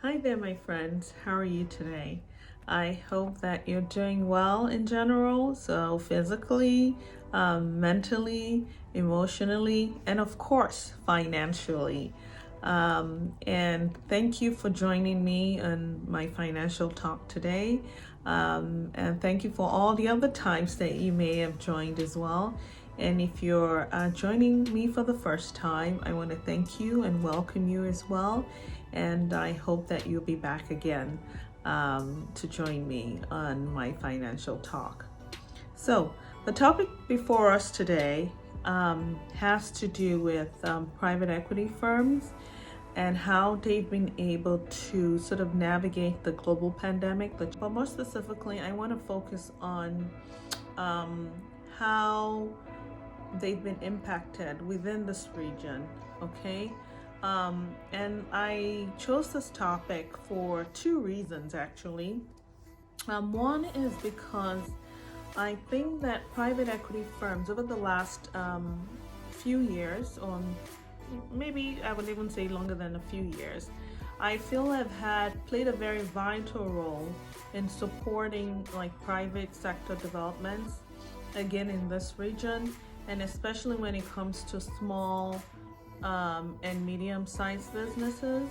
Hi there, my friends. How are you today? I hope that you're doing well in general. So, physically, mentally, emotionally, and of course, financially. And thank you for joining me on my financial talk today. And thank you for all the other times that you may have joined as well. And if you're joining me for the first time, I want to thank you and welcome you as well. And I hope that you'll be back again to join me on my financial talk. So, the topic before us today has to do with private equity firms and how they've been able to sort of navigate the global pandemic. But more specifically, I want to focus on um, how they've been impacted within this region, okay? And I chose this topic for two reasons actually. One is because I think that private equity firms over the last few years, or maybe I would even say longer than a few years, I feel have played a very vital role in supporting like private sector developments again in this region, and especially when it comes to small and medium-sized businesses.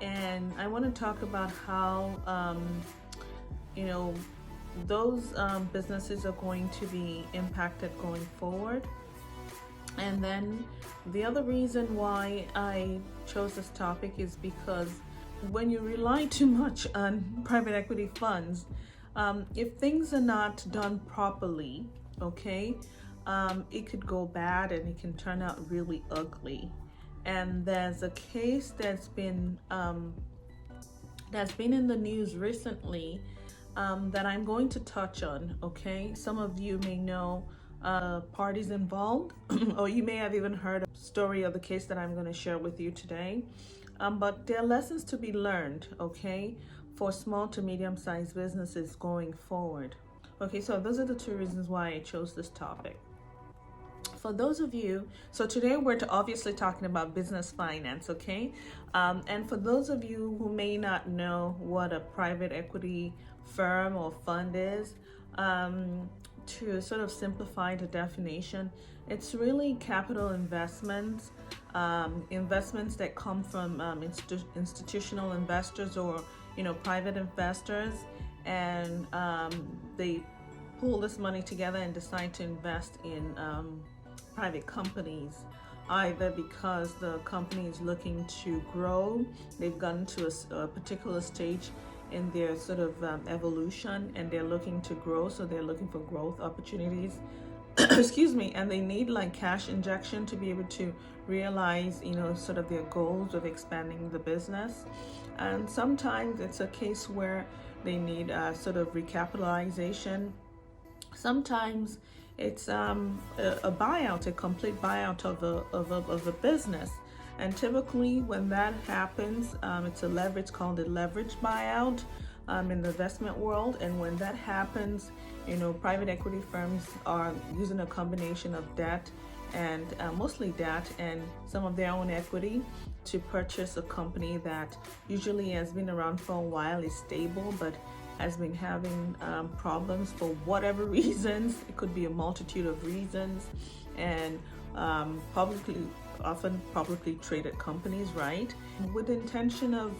And I want to talk about how you know those businesses are going to be impacted going forward. And then the other reason why I chose this topic is because when you rely too much on private equity funds, if things are not done properly, okay, it could go bad and it can turn out really ugly. And there's a case that's been in the news recently that I'm going to touch on. Okay, some of you may know parties involved, or you may have even heard a story of the case that I'm going to share with you today. But there are lessons to be learned, okay, for small to medium sized businesses going forward. Okay, so those are the two reasons why I chose this topic. For those of you, so today we're obviously talking about business finance, okay? And for those of you who may not know what a private equity firm or fund is, to sort of simplify the definition, it's really capital investments, investments that come from institutional investors or private investors, and they pull this money together and decide to invest in private companies, either because the company is looking to grow, they've gotten to a particular stage in their sort of evolution and they're looking to grow, so they're looking for growth opportunities. Excuse me, and they need like cash injection to be able to realize sort of their goals of expanding the business. And sometimes it's a case where they need sort of recapitalization. Sometimes it's a buyout, a complete buyout of a business. And typically when that happens, it's called a leverage buyout in the investment world. And when that happens, private equity firms are using a combination of debt and mostly debt and some of their own equity to purchase a company that usually has been around for a while, is stable, but has been having problems for whatever reasons. It could be a multitude of reasons, and often publicly traded companies, right? With the intention of,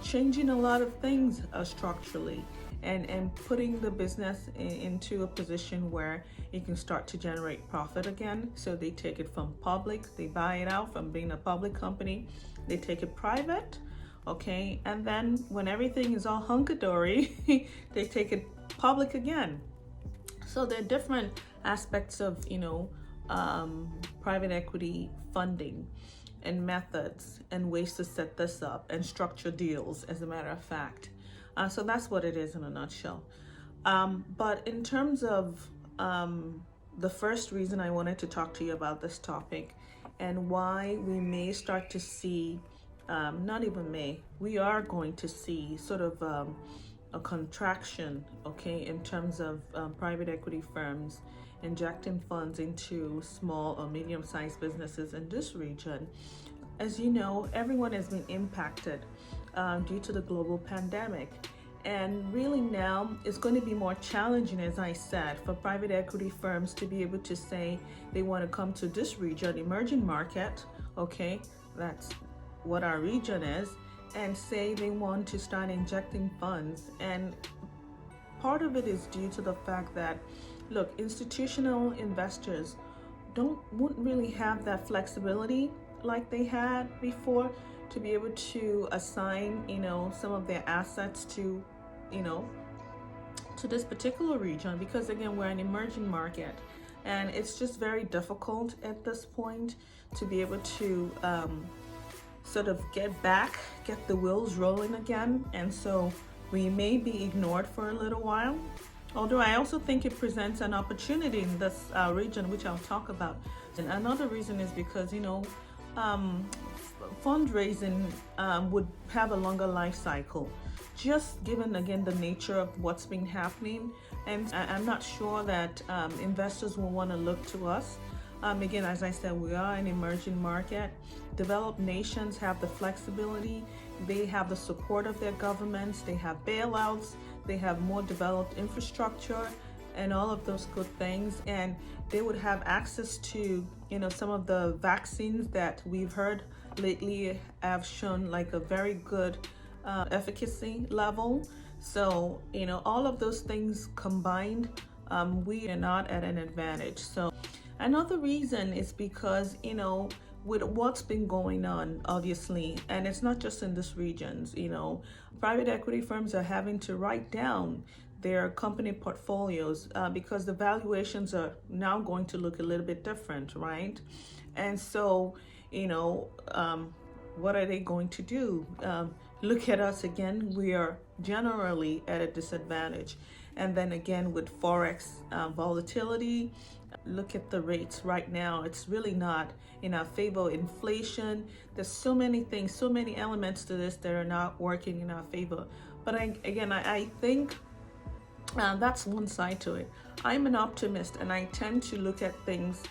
changing a lot of things structurally and putting the business into a position where it can start to generate profit again. So they take it from public, they buy it out from being a public company, they take it private. Okay, and then when everything is all hunky-dory, they take it public again. So there are different aspects of, private equity funding and methods and ways to set this up and structure deals, as a matter of fact. So that's what it is in a nutshell. But in terms of the first reason I wanted to talk to you about this topic and why we may start to see not even may, we are going to see sort of a contraction, okay, in terms of private equity firms injecting funds into small or medium-sized businesses in this region. as you know, everyone has been impacted due to the global pandemic. And really now it's going to be more challenging, as I said, for private equity firms to be able to say they want to come to this region, emerging market, okay, that's what our region is, and say they want to start injecting funds. And part of it is due to the fact that, look, institutional investors wouldn't really have that flexibility like they had before to be able to assign, some of their assets to, to this particular region, because again, we're an emerging market, and it's just very difficult at this point to be able to sort of get the wheels rolling again. And so we may be ignored for a little while, although I also think it presents an opportunity in this region, which I'll talk about. And another reason is because, fundraising would have a longer life cycle, just given again the nature of what's been happening. And I'm not sure that investors will want to look to us. Again, as I said, we are an emerging market. Developed nations have the flexibility, they have the support of their governments, they have bailouts, they have more developed infrastructure and all of those good things, and they would have access to, some of the vaccines that we've heard lately have shown like a very good efficacy level. So, all of those things combined, we are not at an advantage. So another reason is because, with what's been going on, obviously, and it's not just in this regions, private equity firms are having to write down their company portfolios because the valuations are now going to look a little bit different, right? And so, what are they going to do? Look at us again, we are generally at a disadvantage. And then again, with Forex volatility, look at the rates right now. It's really not in our favor. Inflation, there's so many things, so many elements to this that are not working in our favor. But I think that's one side to it. I'm an optimist, and I tend to look at things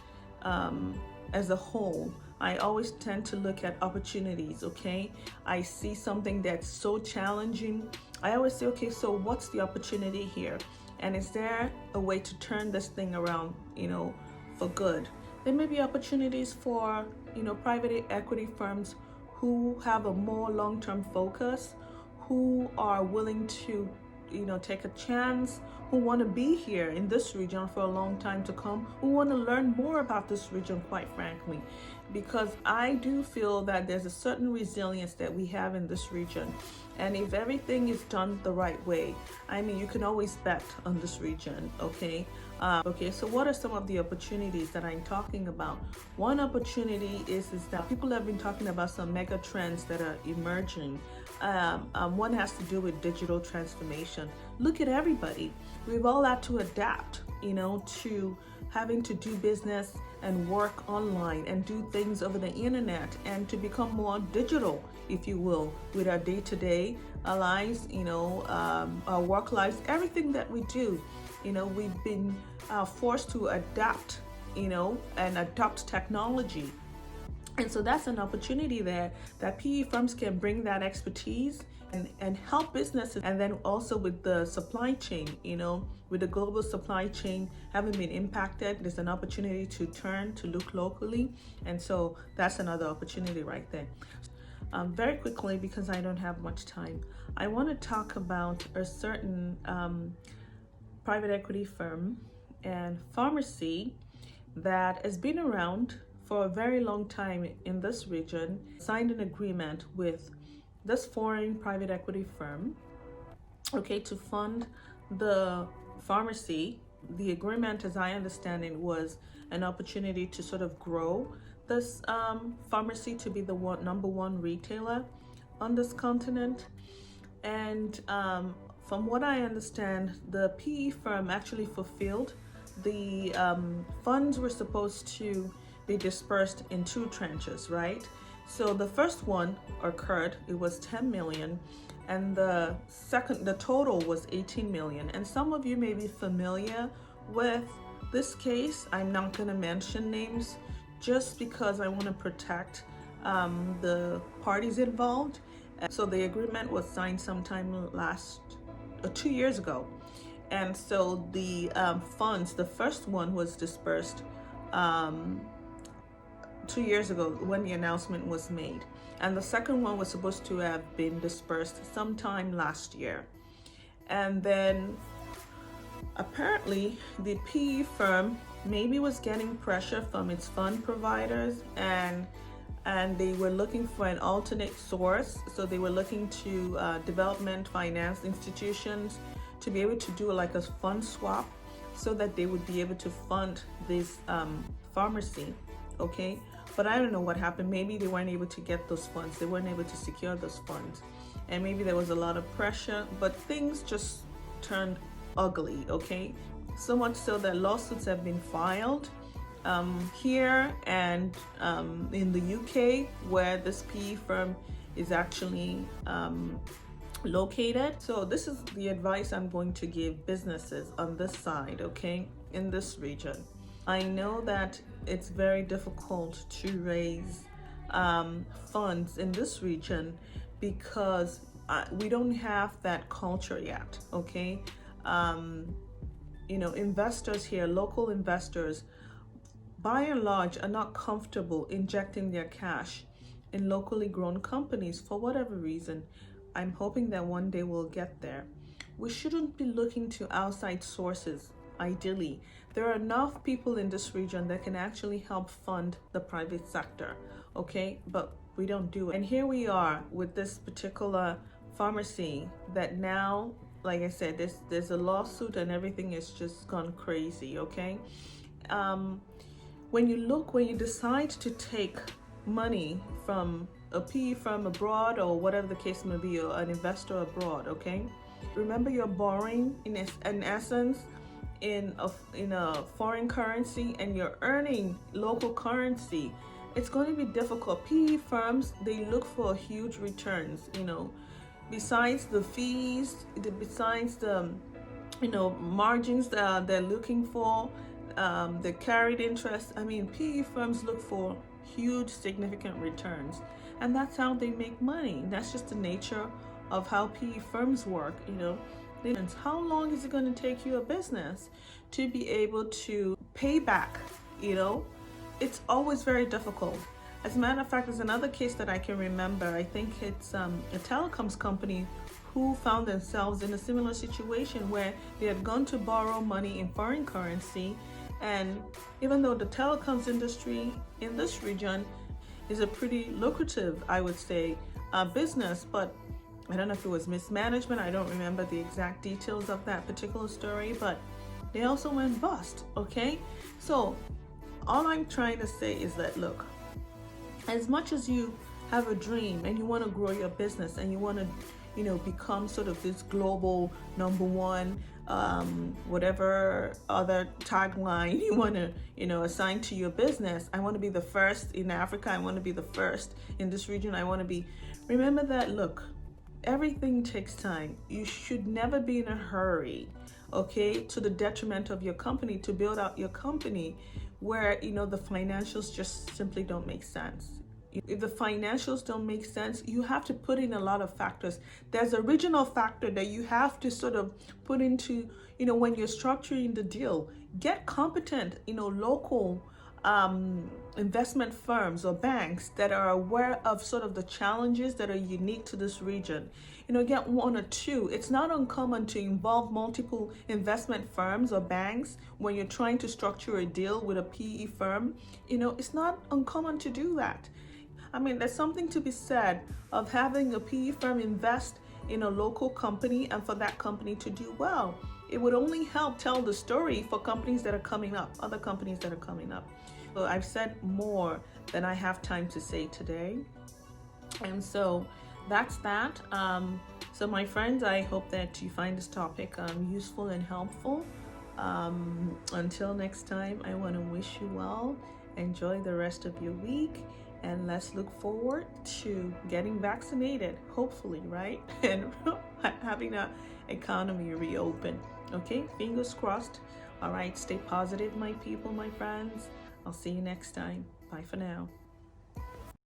as a whole. I always tend to look at opportunities, okay? I see something that's so challenging. I always say, okay, so what's the opportunity here? And is there a way to turn this thing around, for good? There may be opportunities for, private equity firms who have a more long-term focus, who are willing to, take a chance, who want to be here in this region for a long time to come, who want to learn more about this region, quite frankly, because I do feel that there's a certain resilience that we have in this region. And if everything is done the right way, you can always bet on this region, okay? So what are some of the opportunities that I'm talking about? One opportunity is that people have been talking about some mega trends that are emerging. One has to do with digital transformation. Look at everybody. We've all had to adapt, to having to do business and work online and do things over the internet and to become more digital, if you will, with our day-to-day lives, our work lives, everything that we do. We've been forced to adapt, and adopt technology. And so that's an opportunity there that PE firms can bring that expertise and help businesses. And then also with the supply chain, with the global supply chain having been impacted, there's an opportunity to turn to look locally. And so that's another opportunity right there. Very quickly, because I don't have much time, I want to talk about a certain private equity firm and pharmacy that has been around for a very long time in this region, signed an agreement with this foreign private equity firm, okay, to fund the pharmacy. The agreement, as I understand it, was an opportunity to sort of grow this pharmacy to be the number one retailer on this continent. And from what I understand, the PE firm actually fulfilled the funds were supposed to be dispersed in two tranches, right? So the first one occurred, it was 10 million, and the total was 18 million. And some of you may be familiar with this case. I'm not going to mention names just because I want to protect the parties involved. So the agreement was signed sometime 2 years ago. And so the funds, the first one was dispersed 2 years ago when the announcement was made. And the second one was supposed to have been dispersed sometime last year. And then apparently the PE firm maybe was getting pressure from its fund providers, and they were looking for an alternate source. So they were looking to development finance institutions to be able to do like a fund swap so that they would be able to fund this pharmacy. Okay, but I don't know what happened. Maybe they weren't able to get those funds. They weren't able to secure those funds. And maybe there was a lot of pressure, but things just turned ugly, okay? So much so that lawsuits have been filed here and in the UK, where this PE firm is actually located. So this is the advice I'm going to give businesses on this side, okay, in this region. I know that it's very difficult to raise funds in this region because we don't have that culture yet, okay? Investors here, local investors, by and large, are not comfortable injecting their cash in locally grown companies for whatever reason. I'm hoping that one day we'll get there. We shouldn't be looking to outside sources, ideally. There are enough people in this region that can actually help fund the private sector, okay? But we don't do it. And here we are with this particular pharmacy that now, like I said, there's a lawsuit and everything is just gone crazy, okay? When you decide to take money from a PE firm abroad or whatever the case may be, or an investor abroad, okay? Remember, you're borrowing in essence in a foreign currency, and you're earning local currency. It's going to be difficult. PE firms, they look for huge returns, besides the fees, besides the margins that they're looking for, the carried interest. I mean, PE firms look for huge significant returns, and that's how they make money. That's just the nature of how PE firms work. How long is it going to take you a business to be able to pay back? It's always very difficult. As a matter of fact, there's another case that I can remember. I think it's a telecoms company who found themselves in a similar situation where they had gone to borrow money in foreign currency. And even though the telecoms industry in this region is a pretty lucrative, I would say, business, but I don't know if it was mismanagement. I don't remember the exact details of that particular story, but they also went bust, okay? So all I'm trying to say is that, look, as much as you have a dream and you want to grow your business and you want to, become sort of this global number one, whatever other tagline you want to, assign to your business. I want to be the first in Africa. I want to be the first in this region. Remember that, look, everything takes time. You should never be in a hurry, okay, to the detriment of your company, to build out your company where, the financials just simply don't make sense. If the financials don't make sense, you have to put in a lot of factors. There's a regional factor that you have to sort of put into, when you're structuring the deal. Get competent, local investment firms or banks that are aware of sort of the challenges that are unique to this region. Get one or two. It's not uncommon to involve multiple investment firms or banks when you're trying to structure a deal with a PE firm. It's not uncommon to do that. I mean, there's something to be said of having a PE firm invest in a local company and for that company to do well. It would only help tell the story for companies that are coming up, other companies that are coming up. So I've said more than I have time to say today. And so that's that. So my friends, I hope that you find this topic useful and helpful. Until next time, I want to wish you well. Enjoy the rest of your week. And let's look forward to getting vaccinated, hopefully, right? And having our economy reopen. Okay, fingers crossed. All right, stay positive, my people, my friends. I'll see you next time. Bye for now.